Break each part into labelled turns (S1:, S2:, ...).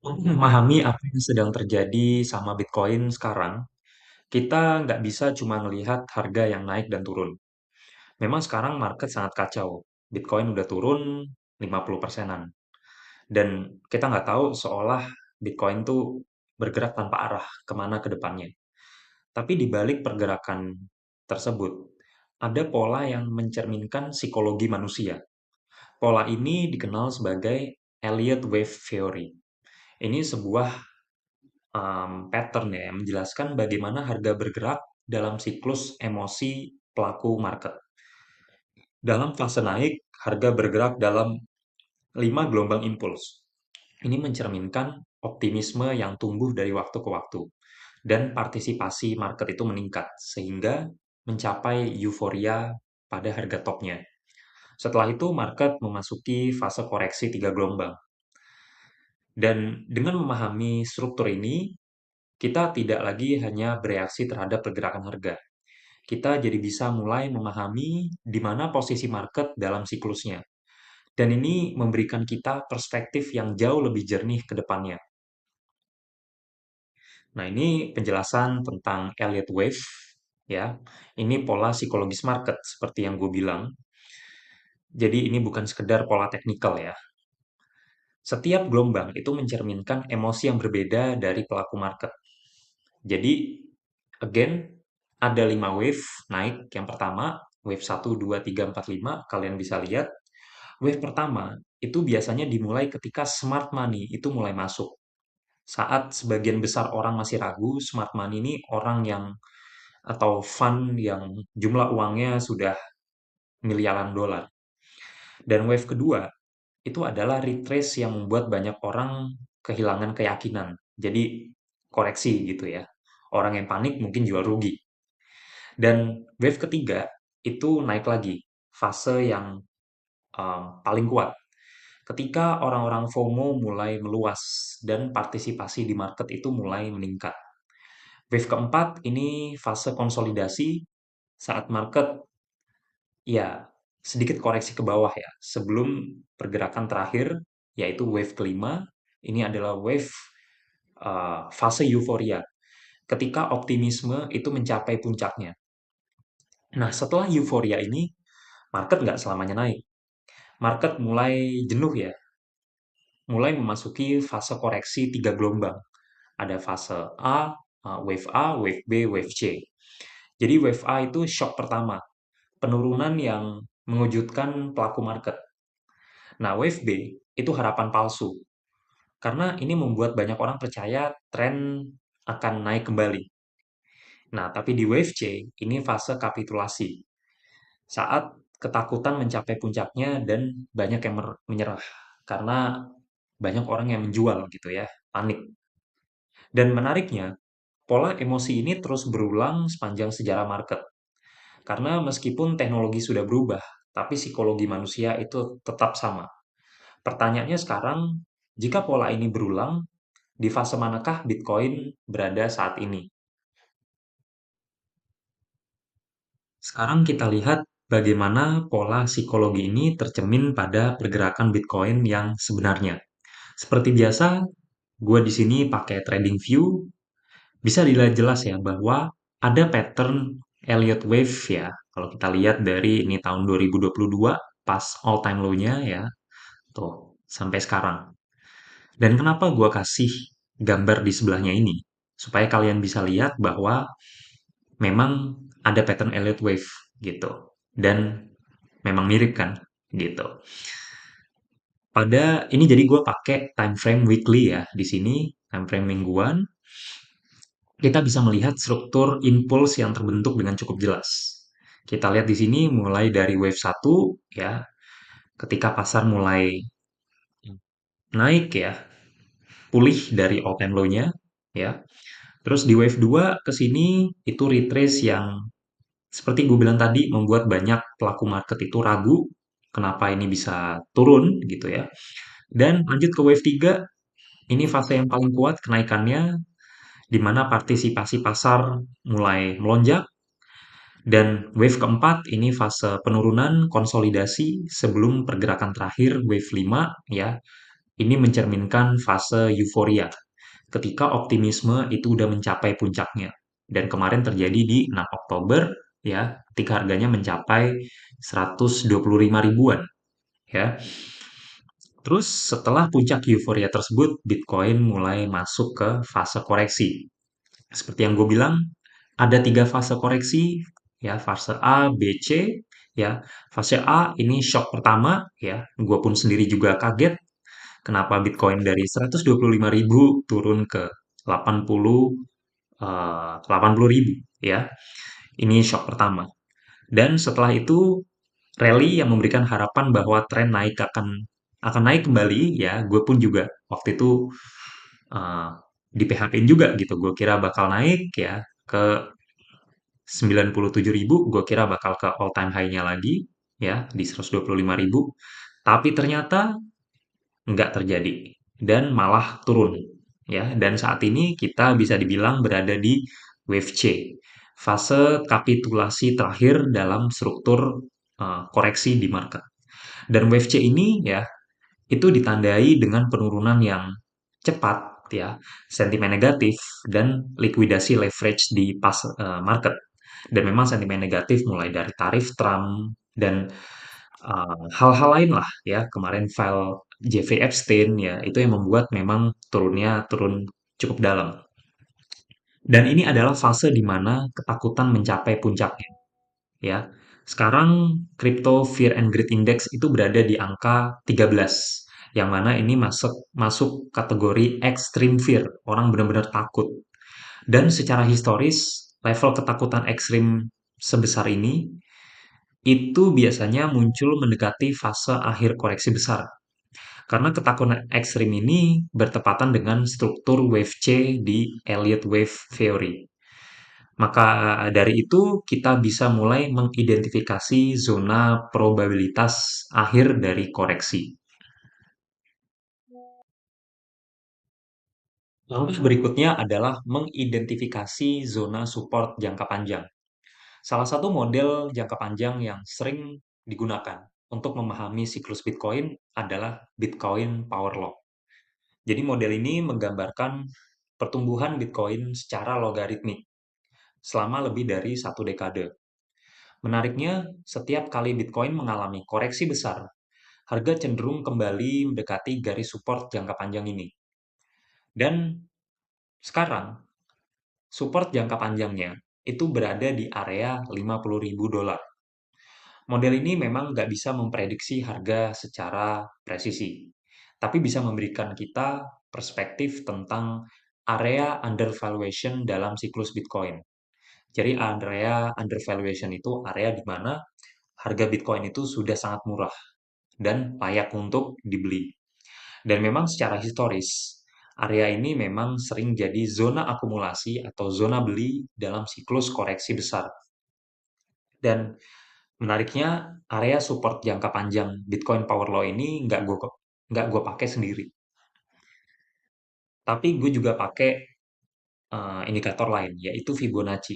S1: Untuk memahami apa yang sedang terjadi sama Bitcoin sekarang, kita nggak bisa cuma melihat harga yang naik dan turun. Memang sekarang market sangat kacau. Bitcoin udah turun 50%-an. Dan kita nggak tahu seolah Bitcoin tuh bergerak tanpa arah kemana ke depannya. Tapi di balik pergerakan tersebut, ada pola yang mencerminkan psikologi manusia. Pola ini dikenal sebagai Elliott Wave Theory. Ini sebuah pattern ya, yang menjelaskan bagaimana harga bergerak dalam siklus emosi pelaku market. Dalam fase naik, harga bergerak dalam 5 gelombang impuls. Ini mencerminkan optimisme yang tumbuh dari waktu ke waktu dan partisipasi market itu meningkat sehingga mencapai euforia pada harga topnya. Setelah itu market memasuki fase koreksi 3 gelombang. Dan dengan memahami struktur ini, kita tidak lagi hanya bereaksi terhadap pergerakan harga. Kita jadi bisa mulai memahami di mana posisi market dalam siklusnya. Dan ini memberikan kita perspektif yang jauh lebih jernih ke depannya. Nah, ini penjelasan tentang Elliott Wave, ya. Ini pola psikologis market, seperti yang gue bilang. Jadi ini bukan sekedar pola teknikal ya. Setiap gelombang itu mencerminkan emosi yang berbeda dari pelaku market. Jadi, again, ada 5 wave naik. Yang pertama, wave 1, 2, 3, 4, 5. Kalian bisa lihat, wave pertama itu biasanya dimulai ketika smart money itu mulai masuk. Saat sebagian besar orang masih ragu, smart money ini orang yang atau fund yang jumlah uangnya sudah miliaran dolar. Dan wave kedua itu adalah retrace yang membuat banyak orang kehilangan keyakinan. Jadi koreksi gitu ya. Orang yang panik mungkin jual rugi. Dan wave ketiga itu naik lagi, fase yang paling kuat. Ketika orang-orang FOMO mulai meluas dan partisipasi di market itu mulai meningkat. Wave keempat ini fase konsolidasi saat market ya sedikit koreksi ke bawah ya sebelum pergerakan terakhir yaitu wave kelima. Ini adalah wave fase euforia ketika optimisme itu mencapai puncaknya. Nah, setelah euforia ini market nggak selamanya naik. Market mulai jenuh ya, mulai memasuki fase koreksi 3 gelombang. Ada fase A, wave B, wave C. Jadi wave A itu shock pertama, penurunan yang mengejutkan pelaku market. Nah, wave B itu harapan palsu, karena ini membuat banyak orang percaya tren akan naik kembali. Nah, tapi di wave C, ini fase kapitulasi. Saat ketakutan mencapai puncaknya dan banyak yang menyerah. Karena banyak orang yang menjual gitu ya, panik. Dan menariknya, pola emosi ini terus berulang sepanjang sejarah market. Karena meskipun teknologi sudah berubah, tapi psikologi manusia itu tetap sama. Pertanyaannya sekarang, jika pola ini berulang, di fase manakah Bitcoin berada saat ini? Sekarang kita lihat bagaimana pola psikologi ini tercermin pada pergerakan Bitcoin yang sebenarnya. Seperti biasa, gue di sini pakai TradingView. Bisa dilihat jelas ya bahwa ada pattern Elliott Wave ya. Kalau kita lihat dari ini tahun 2022 pas all time low-nya ya. Tuh, sampai sekarang. Dan kenapa gue kasih gambar di sebelahnya ini? Supaya kalian bisa lihat bahwa memang ada pattern Elliott Wave gitu. Dan memang mirip kan gitu. Pada ini jadi gue pakai time frame weekly ya di sini, time frame mingguan. Kita bisa melihat struktur impuls yang terbentuk dengan cukup jelas. Kita lihat di sini mulai dari wave 1 ya, ketika pasar mulai naik ya, pulih dari all time low-nya ya. Terus di wave 2 ke sini itu retrace yang seperti gue bilang tadi membuat banyak pelaku market itu ragu kenapa ini bisa turun gitu ya. Dan lanjut ke wave 3, ini fase yang paling kuat kenaikannya di mana partisipasi pasar mulai melonjak. Dan wave keempat ini fase penurunan konsolidasi sebelum pergerakan terakhir wave 5 ya. Ini mencerminkan fase euforia, ketika optimisme itu udah mencapai puncaknya. Dan kemarin terjadi di 6 Oktober, ya, ketika harganya mencapai 125 ribuan, ya. Terus setelah puncak euforia tersebut, Bitcoin mulai masuk ke fase koreksi. Seperti yang gue bilang, ada tiga fase koreksi, ya, fase A, B, C, ya. Fase A ini shock pertama, ya. Gue pun sendiri juga kaget kenapa Bitcoin dari 125 ribu turun ke 80 ribu, ya. Ini shock pertama. Dan setelah itu rally yang memberikan harapan bahwa tren naik akan naik kembali, ya. Gue pun juga waktu itu eh, di PHP-in juga gitu. Gue kira bakal naik ya ke 97 ribu, gue kira bakal ke all time high-nya lagi ya di 125 ribu. Tapi ternyata nggak terjadi dan malah turun ya. Dan saat ini kita bisa dibilang berada di wave C, fase kapitulasi terakhir dalam struktur koreksi di market. Dan wave C ini ya itu ditandai dengan penurunan yang cepat ya, sentimen negatif dan likuidasi leverage di market. Dan memang sentimen negatif mulai dari tarif Trump dan hal-hal lain lah ya. Kemarin file JV Epstein ya, itu yang membuat memang turun cukup dalam. Dan ini adalah fase di mana ketakutan mencapai puncaknya ya. Sekarang Crypto Fear and Greed Index itu berada di angka 13, yang mana ini masuk masuk kategori extreme fear, orang benar-benar takut. Dan secara historis, level ketakutan ekstrim sebesar ini itu biasanya muncul mendekati fase akhir koreksi besar. Karena ketakutan ekstrim ini bertepatan dengan struktur wave C di Elliott Wave Theory. Maka dari itu kita bisa mulai mengidentifikasi zona probabilitas akhir dari koreksi. Langkah berikutnya adalah mengidentifikasi zona support jangka panjang. Salah satu model jangka panjang yang sering digunakan untuk memahami siklus Bitcoin adalah Bitcoin Power Law. Jadi model ini menggambarkan pertumbuhan Bitcoin secara logaritmik selama lebih dari satu dekade. Menariknya, setiap kali Bitcoin mengalami koreksi besar, harga cenderung kembali mendekati garis support jangka panjang ini. Dan sekarang, support jangka panjangnya itu berada di area 50.000 dolar. Model ini memang nggak bisa memprediksi harga secara presisi, tapi bisa memberikan kita perspektif tentang area undervaluation dalam siklus Bitcoin. Jadi area undervaluation itu area di mana harga Bitcoin itu sudah sangat murah dan layak untuk dibeli. Dan memang secara historis, area ini memang sering jadi zona akumulasi atau zona beli dalam siklus koreksi besar. Dan menariknya, area support jangka panjang Bitcoin Power Law ini nggak gue pakai sendiri. Tapi gue juga pakai indikator lain, yaitu Fibonacci.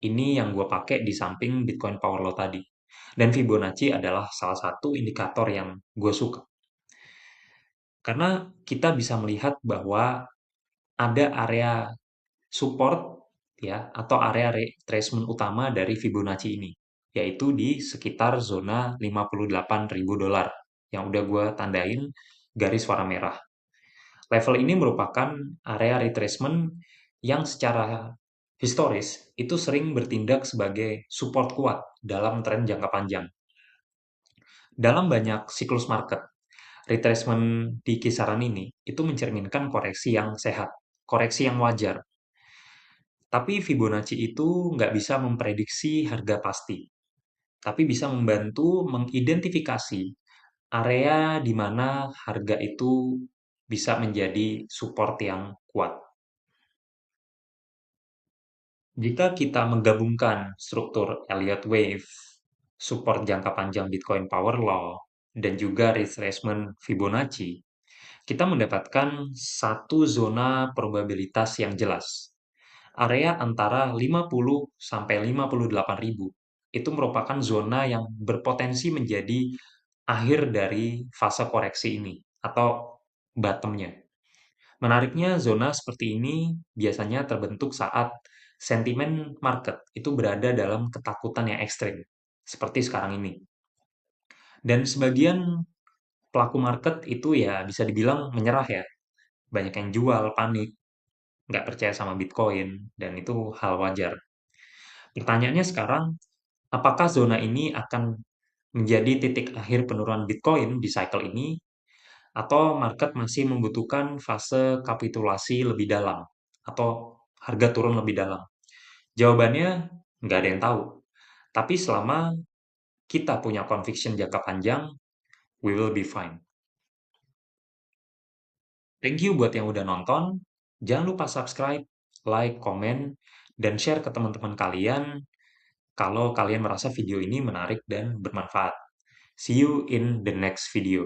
S1: Ini yang gue pakai di samping Bitcoin Power Law tadi. Dan Fibonacci adalah salah satu indikator yang gue suka. Karena kita bisa melihat bahwa ada area support ya atau area retracement utama dari Fibonacci ini, yaitu di sekitar zona 58.000 dolar yang udah gue tandain garis warna merah. Level ini merupakan area retracement yang secara historis itu sering bertindak sebagai support kuat dalam tren jangka panjang. Dalam banyak siklus market, retracement di kisaran ini itu mencerminkan koreksi yang sehat, koreksi yang wajar. Tapi Fibonacci itu nggak bisa memprediksi harga pasti, tapi bisa membantu mengidentifikasi area di mana harga itu bisa menjadi support yang kuat. Jika kita menggabungkan struktur Elliott Wave, support jangka panjang Bitcoin Power Law, dan juga retracement Fibonacci, kita mendapatkan satu zona probabilitas yang jelas. Area antara 50 sampai 58 ribu itu merupakan zona yang berpotensi menjadi akhir dari fase koreksi ini atau bottomnya. Menariknya, zona seperti ini biasanya terbentuk saat sentimen market itu berada dalam ketakutan yang ekstrim, seperti sekarang ini. Dan sebagian pelaku market itu ya bisa dibilang menyerah ya. Banyak yang jual, panik, nggak percaya sama Bitcoin, dan itu hal wajar. Pertanyaannya sekarang, apakah zona ini akan menjadi titik akhir penurunan Bitcoin di cycle ini, atau market masih membutuhkan fase kapitulasi lebih dalam, atau harga turun lebih dalam? Jawabannya nggak ada yang tahu. Tapi selama kita punya conviction jangka panjang, we will be fine. Thank you buat yang udah nonton. Jangan lupa subscribe, like, komen, dan share ke teman-teman kalian kalau kalian merasa video ini menarik dan bermanfaat. See you in the next video.